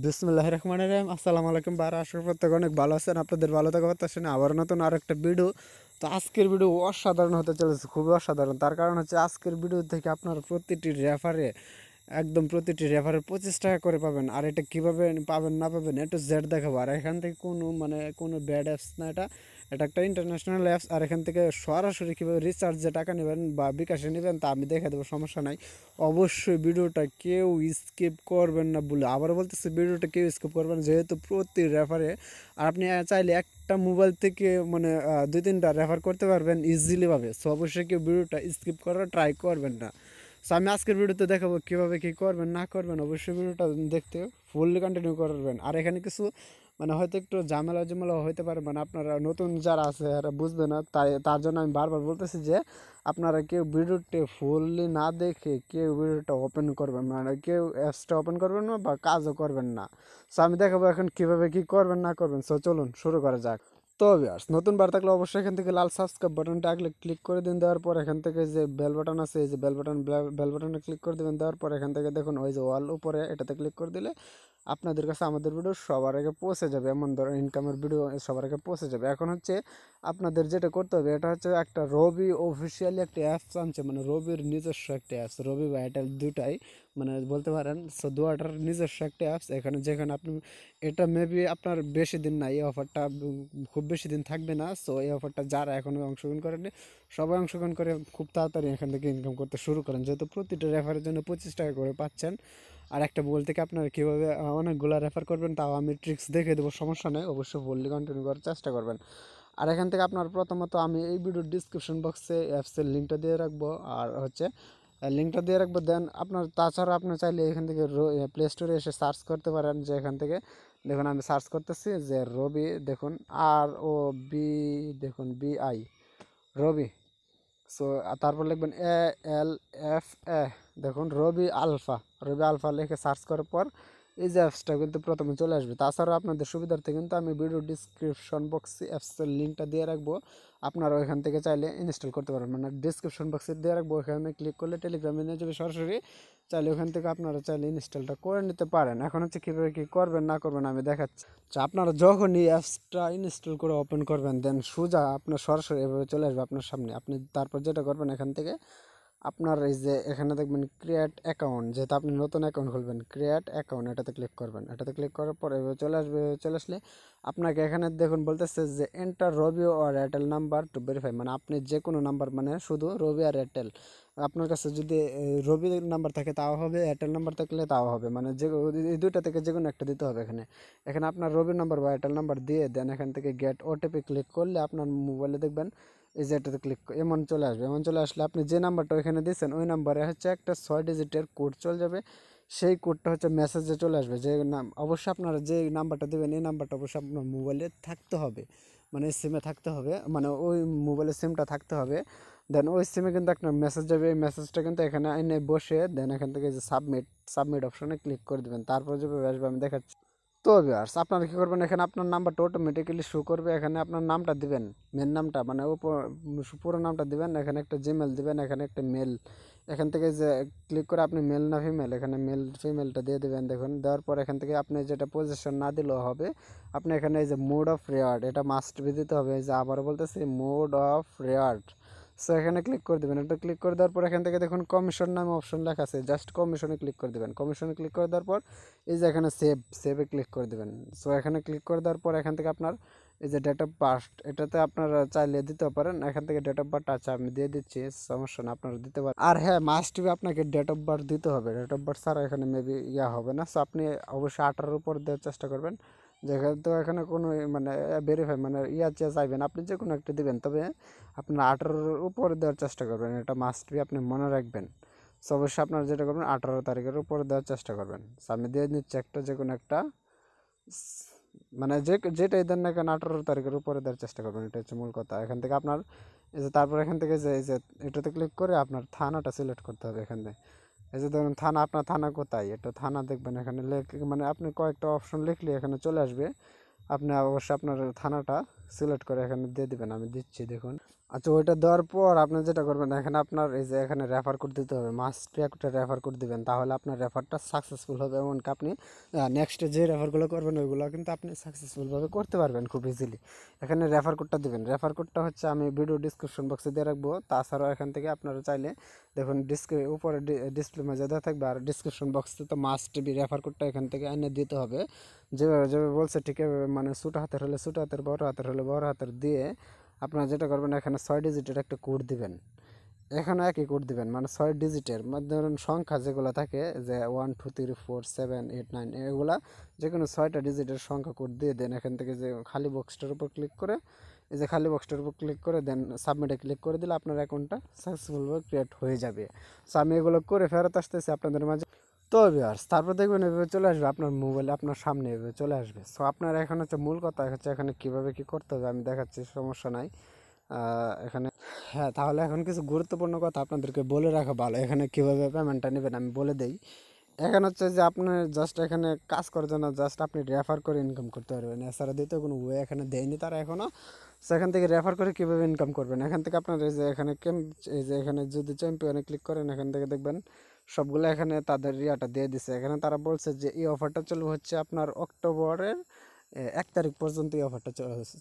বিসমিল্লাহির রহমানির রহিম। আসসালামু আলাইকুম বার আশা করি প্রত্যেকে অনেক ভালো আছেন। আপনাদের ভালো থাকা প্রত্যাশা নিয়ে আবার নতুন আর একটা ভিডিও। তো আজকের ভিডিও অসাধারণ হতে চলেছে, খুবই অসাধারণ। তার কারণ হচ্ছে আজকের ভিডিও থেকে আপনার প্রতিটি রেফারে 25 টাকা করে পাবেন। আর এটা কীভাবে পাবেন না পাবেন একটু জেড দেখাবো। আর এখান থেকে কোনো ব্যাড অ্যাপস না, এটা একটা ইন্টারন্যাশনাল অ্যাপস। আর এখান থেকে সরাসরি কীভাবে রিচার্জে টাকা নেবেন বা বিকাশে নেবেন তা আমি দেখে দেবো, সমস্যা নাই। অবশ্যই ভিডিওটা কেউ স্কিপ করবেন না বলে আবার বলতেছি, ভিডিওটা কেউ স্কিপ করবেন, যেহেতু প্রতি রেফারে আর আপনি চাইলে একটা মোবাইল থেকে 2-3টা রেফার করতে পারবেন ইজিলিভাবে। সো অবশ্যই কেউ ভিডিওটা স্কিপ করার ট্রাই করবেন না। সো আমি আজকের ভিডিওতে দেখাবো কীভাবে কী করবেন না করবেন। অবশ্যই ভিডিওটা দেখতে ফুললি কন্টিনিউ করবেন। আর এখানে কিছু হয়তো একটু ঝামেলা হতে পারে, আপনারা নতুন যারা আছে এরা বুঝবে না, তার জন্য আমি বারবার বলতেছি যে আপনারা কেউ ভিডিওটি ফুললি না দেখে কেউ ভিডিওটা ওপেন করবেন, কেউ অ্যাপসটা ওপেন করবেন না বা কাজও করবেন না। সো আমি দেখাবো এখন কীভাবে কী করবেন না করবেন। সো চলুন শুরু করা যাক। তো ভিউয়ার্স, নতুন বার থাকলে অবশ্যই এখান থেকে লাল সাবস্ক্রাইব বাটনটা আগলে ক্লিক করে দিন। দেওয়ার পর এখান থেকে যে বেল বাটন আছে, এই যে বেল বাটনে ক্লিক করে দেবেন। দেওয়ার পর এখান থেকে দেখুন ওই যে অল উপরে, এটাতে ক্লিক করে দিলে আপনাদের কাছে আমাদের ভিডিও সবার আগে পৌঁছে যাবে। এমন ধরনের ইনকামের ভিডিও সবার আগে পৌঁছে যাবে। এখন হচ্ছে আপনাদের যেটা করতে হবে, এটা হচ্ছে একটা রবি অফিসিয়ালি একটা অ্যাপস আনছে, রবির নিজস্ব একটা অ্যাপস, রবি বা এয়ারটেল দুটাই বলতে পারেন। সো দুটার নিজস্ব একটা অ্যাপস, যেখানে আপনি এটা মেবি আপনার বেশি দিন না, এই অফারটা খুব বেশি দিন থাকবে না। সো এই অফারটা যারা এখনও অংশগ্রহণ করেনি সবাই অংশগ্রহণ করে খুব তাড়াতাড়ি এখান থেকে ইনকাম করতে শুরু করেন, যেহেতু প্রতিটা রেফারের জন্য 25 টাকা করে পাচ্ছেন। আর একটা মোবাইল থেকে আপনারা কীভাবে অনেকগুলো রেফার করবেন তাও আমি ট্রিক্স দেখে দেবো, সমস্যা নেই। অবশ্যই ফুললি কন্টিনিউ করার চেষ্টা করবেন। আর এখান থেকে আপনার প্রথমত আমি এই ভিডিওর ডিসক্রিপশন বক্সে অ্যাপসের লিঙ্কটা দিয়ে রাখবো, আর হচ্ছে লিঙ্কটা দিয়ে রাখবো। দেন আপনার তাছাড়া আপনি চাইলে এখান থেকে প্লে স্টোরে এসে সার্চ করতে পারেন, যে এখান থেকে দেখুন আমি সার্চ করতেছি যে রবি, দেখুন ROB, দেখুন BI রবি। সো তারপর লিখবেন ALFA, দেখুন রবি আলফা লিখে সার্চ করার পর এই যে অ্যাপসটা কিন্তু প্রথমে চলে আসবে। তাছাড়াও আপনাদের সুবিধার্থে কিন্তু আমি ভিডিও ডিসক্রিপশন বক্সে অ্যাপসের লিঙ্কটা দিয়ে রাখবো, আপনারা ওইখান থেকে চাইলে ইনস্টল করতে পারেন। ডিসক্রিপশন বক্সে দিয়ে রাখবো, ওখানে ক্লিক করলে টেলিগ্রামে নিয়ে যাবে সরাসরি। চাইলে ওখান থেকে আপনারা চাইলে ইনস্টলটা করে নিতে পারেন। এখন হচ্ছে কীভাবে কী করবেন না করবেন আমি দেখাচ্ছি। আপনারা যখনই অ্যাপসটা ইনস্টল করে ওপেন করবেন, দেন সোজা আপনার সরাসরি এভাবে চলে আসবে আপনার সামনে। আপনি তারপর যেটা করবেন, এখান থেকে আপনার এই যে এখানে দেখবেন ক্রিয়েট অ্যাকাউন্ট, যেহেতু আপনি নতুন অ্যাকাউন্ট খুলবেন, ক্রিয়েট অ্যাকাউন্ট এটাতে ক্লিক করবেন। এটাতে ক্লিক করার পর এভাবে চলে আসবে। চলে আসলে আপনাকে এখানে দেখুন বলতেছে যে এন্টার রবি আর এয়ারটেল নাম্বার টু ভেরিফাই, আপনি যে কোনো নাম্বার, শুধু রবি আর এয়ারটেল, আপনার কাছে যদি রবি নাম্বার থাকে তাও হবে, এয়ারটেল নাম্বার থাকলে তাও হবে, যে এই দুইটা থেকে যে কোনো একটা দিতে হবে। এখানে আপনার রবি নাম্বার বা এয়ারটেল নাম্বার দিয়ে দেন এখান থেকে গেট ওটিপি ক্লিক করলে আপনার মোবাইলে দেখবেন এই যে এটাতে ক্লিক এমন চলে আসবে। এমন চলে আসলে আপনি যে নাম্বারটা ওইখানে দিয়েছেন ওই নাম্বারে হচ্ছে একটা 6 ডিজিটের কোড চলে যাবে। সেই কোডটা হচ্ছে মেসেজে চলে আসবে। যে অবশ্যই আপনারা যে নাম্বারটা দেবেন এই নাম্বারটা অবশ্যই আপনার মোবাইলে থাকতে হবে, সিমে থাকতে হবে, ওই মোবাইলের সিমটা থাকতে হবে। দেন ওই সিমে কিন্তু একটা মেসেজ যাবে, এই মেসেজটা কিন্তু এখানে এনে বসে দেন এখান থেকে যে সাবমিট অপশনে ক্লিক করে দেবেন। তারপর যেভাবে আসবে আমি দেখাচ্ছি। তো ভিউয়ার্স, আপনারা কী করবেন, এখানে আপনার নাম্বারটা অটোমেটিক্যালি শো করবে। এখানে আপনার নামটা দিবেন, মেন নামটা, পুরো নামটা দিবেন। এখানে একটা জিমেল দিবেন, এখানে একটা মেল। এখান থেকে যে ক্লিক করে আপনি মেল না ফিমেল, এখানে মেল ফিমেলটা দিয়ে দেবেন। দেখুন দেওয়ার পর এখান থেকে আপনি যেটা পজিশন না দিলেও হবে, আপনি এখানে এই যে মোড অফ রেওয়ার্ড, এটা মাস্ট বি দিতে হবে। এই যে আবারও বলতেছি মোড অফ রেওয়ার্ড। সো এখানে ক্লিক করে দেবেন। এটা ক্লিক করে দেওয়ার পর এখান থেকে দেখুন কমিশন নামে অপশন লেখা আছে, জাস্ট কমিশনে ক্লিক করে দেবেন। কমিশনে ক্লিক করে দেওয়ার পর এই যে এখানে সেভে ক্লিক করে দেবেন। সো এখানে ক্লিক করে দেওয়ার পর এখান থেকে আপনার এই যে ডেট অফ বার্থ, এটাতে আপনারা চাইলে দিতে পারেন। এখান থেকে ডেট অফ বার্থ আছে, আমি দিয়ে দিচ্ছি, সমস্যা না, আপনারা দিতে পারেন। আর হ্যাঁ, মাস্ট বি আপনাকে ডেট অফ বার্থ দিতে হবে। ডেট অফ বার্থ ছাড়া এখানে মেবি হবে না। সো আপনি অবশ্যই 18-র উপর দেওয়ার চেষ্টা করবেন। যেহেতু এখানে কোনো ভেরিফাই চাইবেন, আপনি যে কোনো একটা দেবেন, তবে আপনার 18-র উপরে দেওয়ার চেষ্টা করবেন, এটা মাস্ট বি, আপনি মনে রাখবেন। সো অবশ্যই আপনারা যেটা করবেন 18 তারিখের উপরে দেওয়ার চেষ্টা করবেন। সো আমি দিয়ে নিচ্ছি একটা, যে কোনো একটা, যেটাই দেন না কেন 18 তারিখের উপরে দেওয়ার চেষ্টা করবেন, এটা হচ্ছে মূল কথা। এখান থেকে আপনার এই যে তারপর এখান থেকে যে এই যে এটাতে ক্লিক করে আপনার থানাটা সিলেক্ট করতে হবে। এখান থেকে এই যে ধরুন থানা, আপনার থানা কোথায়, এটা থানা দেখবেন এখানে আপনি কয়েকটা অপশন লিখলে এখানে চলে আসবে। আপনি অবশ্যই আপনার থানাটা সিলেক্ট করে এখানে দিয়ে দিবেন, আমি দিচ্ছি দেখুন। আচ্ছা, ওইটা দেওয়ার পর আপনি যেটা করবেন, এখানে আপনার এই যে এখানে রেফার কোড দিতে হবে, মাস্ট একটা রেফার কোড দিবেন, তাহলে আপনার রেফারটা সাকসেসফুল হবে। এমনকি আপনি নেক্সটে যে রেফারগুলো করবেন ওইগুলো কিন্তু আপনি সাকসেসফুলভাবে করতে পারবেন খুব ইজিলি। এখানে রেফার কোডটা দিবেন, রেফার কোডটা হচ্ছে আমি ভিডিও ডিসক্রিপশন বক্সে দিয়ে রাখবো। তাছাড়াও এখান থেকে আপনারা চাইলে দেখুন উপরে ডিসপ্লে মেজে দেওয়া থাকবে, আর ডিসক্রিপশন বক্সে তো মাস্ট বি রেফার কোডটা এখান থেকে এনে দিতে হবে। যেভাবে যেভাবে বলছে ঠিক মানে ছোটো হাতের হলে ছোটো হাতের, বড় হাতের হলে বড় হাতের দিয়ে আপনারা যেটা করবেন, এখানে 6 ডিজিটের একটা কোড দিবেন। এখানে একই কোড দিবেন, মানে 6 ডিজিটের মধ্যে ধরুন সংখ্যা যেগুলো থাকে যে 1 2 3 4 7 8 9 এগুলা যে কোনো 6টা ডিজিটের সংখ্যা কোড দিয়ে দেন। এখান থেকে যে খালি বক্সটার উপর ক্লিক করে, এই যে খালি বক্সটার উপর ক্লিক করে দেন সাবমিটে ক্লিক করে দিলে আপনার অ্যাকাউন্টটা সাকসেসফুলভাবে ক্রিয়েট হয়ে যাবে। সো আমি এগুলো করে ফেরত আসতেছি আপনাদের মাঝে। তো ভিউয়ার্স, তারপর দেখবেন এভাবে চলে আসবে আপনার মোবাইলে, আপনার সামনে এভাবে চলে আসবে। সো আপনার এখন হচ্ছে মূল কথা হচ্ছে এখানে কীভাবে কী করতে হবে আমি দেখাচ্ছি, সমস্যা নাই। এখানে হ্যাঁ, তাহলে এখন কিছু গুরুত্বপূর্ণ কথা আপনাদেরকে বলে রাখা ভালো। এখানে কীভাবে পেমেন্টটা নেবেন আমি বলে দেই। এখানে হচ্ছে যে আপনার জাস্ট এখানে কাজ করার জন্য জাস্ট আপনি রেফার করে ইনকাম করতে পারবেন, এছাড়া দ্বিতীয় কোনো ওয়ে এখানে দেয়নি তারা এখনও। সেখান থেকে রেফার করে কীভাবে ইনকাম করবেন, এখান থেকে আপনার এই যে এখানে এই যে এখানে যদি চ্যাম্পিয়নে ক্লিক করেন, এখান থেকে দেখবেন সবগুলো এখানে তাদের ইয়াটা দিয়ে দিছে। এখানে তারা বলছে যে এই অফারটা চলবে হচ্ছে আপনার অক্টোবরের 1 তারিখ পর্যন্ত এই অফারটা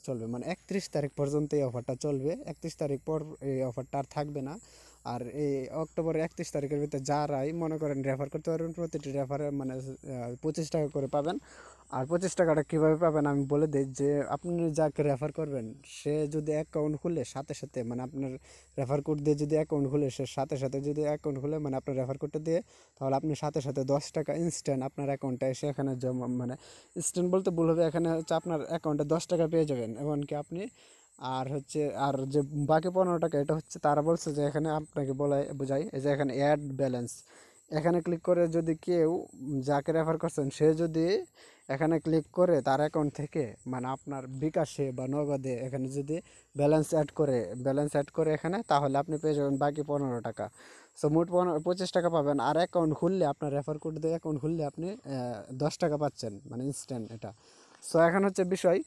চলবে, মানে 31 তারিখ পর্যন্ত এই অফারটা চলবে। 31 তারিখ পর এই অফারটা আর থাকবে না। আর এই অক্টোবরের 31 তারিখের ভিতরে যারাই মনে করেন রেফার করতে পারবেন, প্রতিটি রেফারে মানে 25 টাকা করে পাবেন। আর 25 টাকাটা কীভাবে পাবেন আমি বলে দিই, যে আপনি যাকে রেফার করবেন সে যদি অ্যাকাউন্ট খুলে সাথে সাথে, মানে আপনার রেফার কোড দিয়ে যদি অ্যাকাউন্ট খুলে, সে সাথে সাথে যদি অ্যাকাউন্ট খুলে মানে আপনার রেফার কোডটা দিয়ে, তাহলে আপনি সাথে সাথে 10 টাকা ইনস্ট্যান্ট আপনার অ্যাকাউন্টে এসে এখানে জমা, মানে ইনস্ট্যান্ট বলতে ভুল হবে, এখানে হচ্ছে আপনার অ্যাকাউন্টে 10 টাকা পেয়ে যাবেন। এমনকি আপনি আর হচ্ছে আর যে বাকি 15 টাকা, এটা হচ্ছে তারা বলছে যে এখানে আপনাকে বোঝাই, এই যে এখানে অ্যাড ব্যালেন্স, এখানে ক্লিক করে যদি কেউ যাকে রেফার করছেন সে যদি এখানে ক্লিক করে তার অ্যাকাউন্ট থেকে, মানে আপনার বিকাশে বা নগদে এখানে যদি ব্যালেন্স অ্যাড করে এখানে, তাহলে আপনি পেয়ে যাবেন বাকি 15 টাকা। সো মোট 25 টাকা পাবেন। আর অ্যাকাউন্ট খুললে আপনার রেফার কোড দিয়ে অ্যাকাউন্ট খুললে আপনি 10 টাকা পাচ্ছেন, মানে ইনস্ট্যান্ট এটা। সো এখন হচ্ছে বিষয়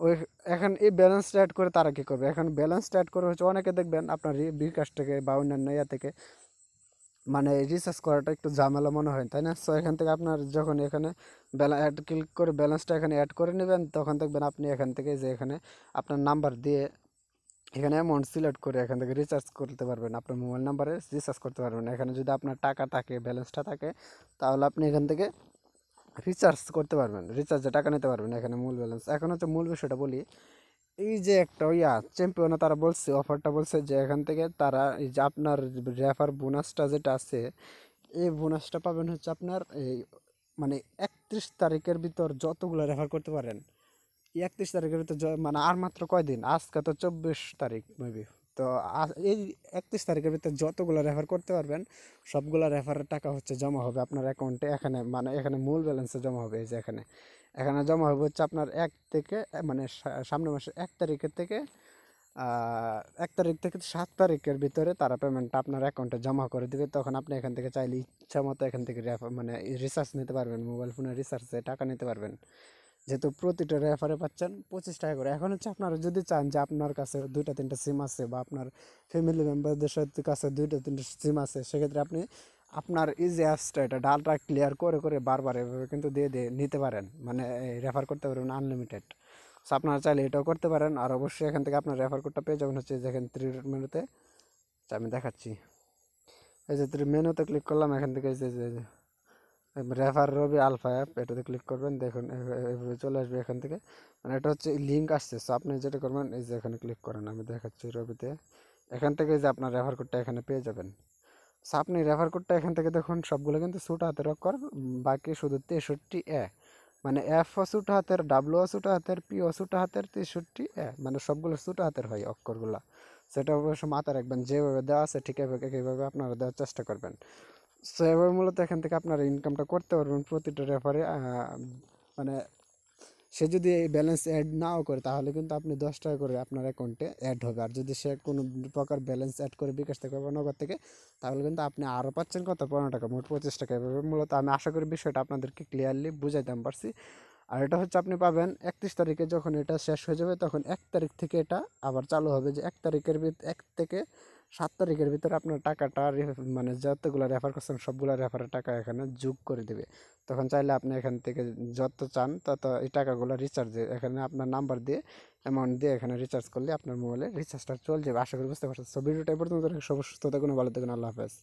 ওই, এখন এই ব্যালেন্সটা অ্যাড করে তারা কী করবে, এখন ব্যালেন্সটা অ্যাড করে হচ্ছে অনেকে দেখবেন আপনার বিকাশ থেকে বা অন্যান্য ইয়া থেকে মানে রিচার্জ করাটা একটু ঝামেলা মনে হয়, তাই না? সো এখান থেকে আপনার যখন এখানে অ্যাড ক্লিক করে ব্যালেন্সটা এখানে অ্যাড করে নেবেন, তখন দেখবেন আপনি এখান থেকে যে এখানে আপনার নাম্বার দিয়ে এখানে অ্যামাউন্ট সিলেক্ট করে এখান থেকে রিচার্জ করতে পারবেন, আপনার মোবাইল নাম্বারে রিচার্জ করতে পারবেন। এখানে যদি আপনার টাকা থাকে, ব্যালেন্সটা থাকে, তাহলে আপনি এখান থেকে রিচার্জ করতে পারবেন, রিচার্জে টাকা নিতে পারবেন এখানে মূল ব্যালেন্স। এখন হচ্ছে মূল বিষয়টা বলি, এই যে একটা চ্যাম্পিয়নে তারা বলছে অফারটা বলছে যে এখান থেকে তারা এই যে আপনার রেফার বোনাসটা যেটা আছে, এই বোনাসটা পাবেন হচ্ছে আপনার এই মানে 31 তারিখের ভিতর যতগুলো রেফার করতে পারেন, 31 তারিখের ভিতর মানে আর মাত্র কয়দিন, আজকে তো 24 তারিখ মেবি, তো এই 31 তারিখের ভিতর যতগুলো রেফার করতে পারবেন সবগুলো রেফারের টাকা হচ্ছে জমা হবে আপনার অ্যাকাউন্টে। এখানে মানে এখানে মূল ব্যালেন্সে জমা হবে, এই যে এখানে জমা হবে হচ্ছে আপনার 1 থেকে মানে সামনের মাসের 1 তারিখের থেকে 1 তারিখ থেকে 7 তারিখের ভিতরে তারা পেমেন্টটা আপনার অ্যাকাউন্টে জমা করে দেবে। তখন আপনি এখান থেকে চাইলে ইচ্ছা মতো এখান থেকে মানে রিচার্জ নিতে পারবেন, মোবাইল ফোনের রিচার্জে টাকা নিতে পারবেন, যেহেতু প্রতিটা রেফারে পাচ্ছেন 25 টাকা করে। এখন হচ্ছে আপনারা যদি চান যে আপনার কাছে 2টা 3টা সিম আছে বা আপনার ফ্যামিলি মেম্বারদের কাছে 2টা 3টা সিম আছে, সেক্ষেত্রে আপনি আপনার ইজি অ্যাপসটা এটা ডাটা ক্লিয়ার করে করে বারবার এভাবে কিন্তু দিয়ে নিতে পারেন, মানে রেফার করতে পারবেন আনলিমিটেড। সো আপনারা চাইলে এটাও করতে পারেন। আর অবশ্যই এখান থেকে আপনার রেফার কোডটা পেয়ে যাবেন হচ্ছে যেখানে 3 ডট মেনুতে, আমি দেখাচ্ছি। এই যে 3 মেনুতে ক্লিক করলাম, এখান থেকে এই যে রেফার রবি আলফা অ্যাপ, এটাতে ক্লিক করবেন, দেখুন এভাবে চলে আসবে এখান থেকে, মানে এটা হচ্ছে লিঙ্ক আসছে। সো আপনি যেটা করবেন এই যে এখানে ক্লিক করেন, আমি দেখাচ্ছি রবিতে, এখান থেকে যে আপনার রেফার কোডটা এখানে পেয়ে যাবেন। সো আপনি রেফার কোডটা এখান থেকে দেখুন সবগুলো কিন্তু ছোটো হাতের অক্ষর, বাকি শুধু 63 মানে এফও ছোটো হাতের, ডাব্লিউও ছোটো হাতের, পিও ছোটো হাতের, 63 মানে সবগুলো ছোটো হাতের হয় অক্ষরগুলো। সেটা অবশ্য মাথায় রাখবেন, যেভাবে দেওয়া আছে ঠিক এইভাবে আপনারা দেওয়ার চেষ্টা করবেন। সো এবার মূলত এখান থেকে আপনারা ইনকামটা করতে পারবেন প্রতিটা রেফারে। মানে সে যদি এই ব্যালেন্স অ্যাড নাও করে তাহলে কিন্তু আপনি 10 টাকা করে আপনার অ্যাকাউন্টে অ্যাড হবে। আর যদি সে কোনো প্রকার ব্যালেন্স অ্যাড করে বিকাশ থেকে বা নগদ থেকে, তাহলে কিন্তু আপনি আরও পাচ্ছেন কত, 15 টাকা, মোট 25 টাকা। এভাবে মূলত আমি আশা করি বিষয়টা আপনাদেরকে ক্লিয়ারলি বুঝাইতে পারছি। আর এটা হচ্ছে আপনি পাবেন 31 তারিখে, যখন এটা শেষ হয়ে যাবে তখন 1 তারিখ থেকে এটা আবার চালু হবে, যে 1 তারিখের 1 থেকে 7 তারিখের ভিতরে আপনার টাকাটা মানে যতগুলো রেফার করছেন সবগুলো রেফারের টাকা এখানে যোগ করে দেবে। তখন চাইলে আপনি এখান থেকে যত চান তত এই টাকাগুলো রিচার্জে এখানে আপনার নাম্বার দিয়ে অ্যামাউন্ট দিয়ে এখানে রিচার্জ করলে আপনার মোবাইলে রিচার্জটা চলে যাবে। আশা করি বুঝতে পারছেন। সো ভিডিওটা এই পর্যন্ত, সব সুস্থ থাকুন, ভালো থাকুন, আল্লাহ হাফেজ।